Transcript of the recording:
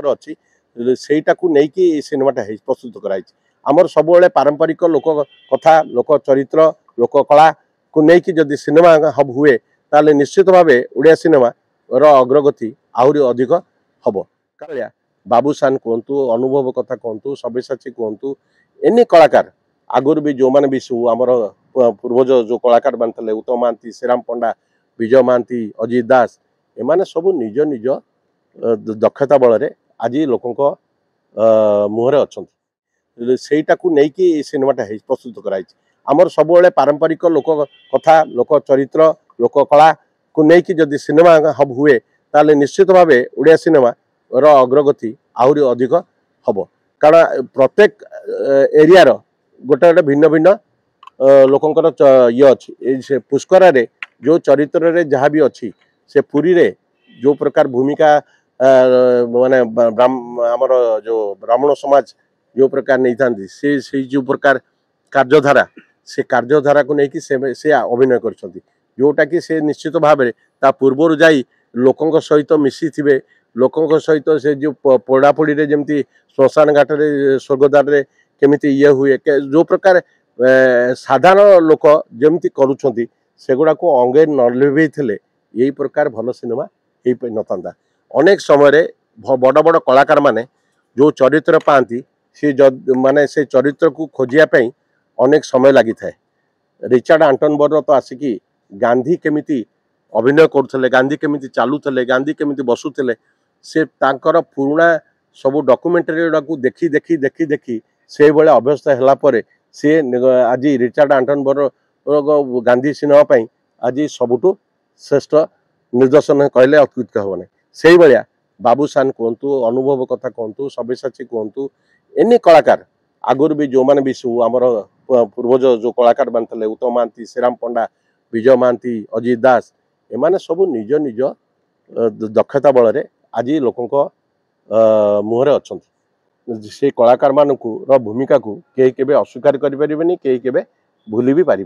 अच्छी सेटा को नहीं सिनेमाटा प्रस्तुत कराई आमर सब पारंपरिक लोक कथा लोक चरित्र लोक कला को लेकिन जदि सिनेमा हब हुए ताले निश्चित भाव ओडिया सिनेमा अग्रगति आहरी अधिक हम क्या बाबूसान कहतु अनुभव कथा कहतु सब्यसाची कहतु एनी कलाकार आगुरी भी जो मैंने भी सब आमर पूर्वज जो कलाकार मान थे उत्तम महांती श्रीराम पंडा विजय महांती अजित दास एमाने सब निज निज दक्षता बल आज लोक मुहरे अच्छा सेटा को लेकिन सिनेमाटा प्रस्तुत कराई आमर सब पारंपरिक लोक कथा लोक चरित्र लोक कला को लेकिन जदि सिनेमा हब हुए ताले निश्चित भाव ओडिया सिनेमा अग्रगति आहरी अधिक हम कारण प्रत्येक एरिया गोटे गोटे भिन्न भिन्न लोकंकर ये अच्छी पुष्कर रे जो चरित्र रे जहाँ भी अच्छी से पुरी रे जो प्रकार भूमिका माने आमर जो ब्राह्मण समाज जो प्रकार नहीं था से जो प्रकार कार्यधारा से कार्यधारा को लेकिन से अभिनय कर जोटा कि से निश्चित भाव ता पूर्वर जाई लोकों सहित मिसी थे लोकों सहित से जो पोड़ापोड़ी रे जमती श्मशान घाट रे स्वर्गद्वार रे केमिति ये हुए जो प्रकार साधारण लोक जमती करुछंती सेगुड़ा को अंगे न लिभे थे यही प्रकार भल सिनेमा हो नता अनेक समय बड़ बड़ कलाकार माने जो चरित्र पाती सी माने से चरित्र को खोजियापाई अनेक समय लगी था रिचार्ड आंटनबर तो आसिकी गांधी केमिति अभिनय करुले गांधी केमिति चालुले गांधी केमिति बसुले से तांकर पुराणा सब डॉक्यूमेंटरी को देखी देखी देखी देखी से भाई अभ्यस्त है सी आज रिचार्ड आंटनबर गांधी सिनेमा आज सबुठु श्रेष्ठ निर्देशन कहले अत्युक्त हेनी से भाया बाबूसान कहतु अनुभव कथा कहतु सब्यसाची कहतु एनी कलाकार आगुरी भी जो मैंने भी सब आमर पूर्वज जो कलाकार मान थे उत्तम महांती श्रीराम पंडा विजय महांती अजित दास एमाने सब निज निज दक्षता बल आज लोक मुहरे अच्छा से कलाकार मानू भूमिका को कहीं के अस्वीकार करें कहीं के भूली भी पारे।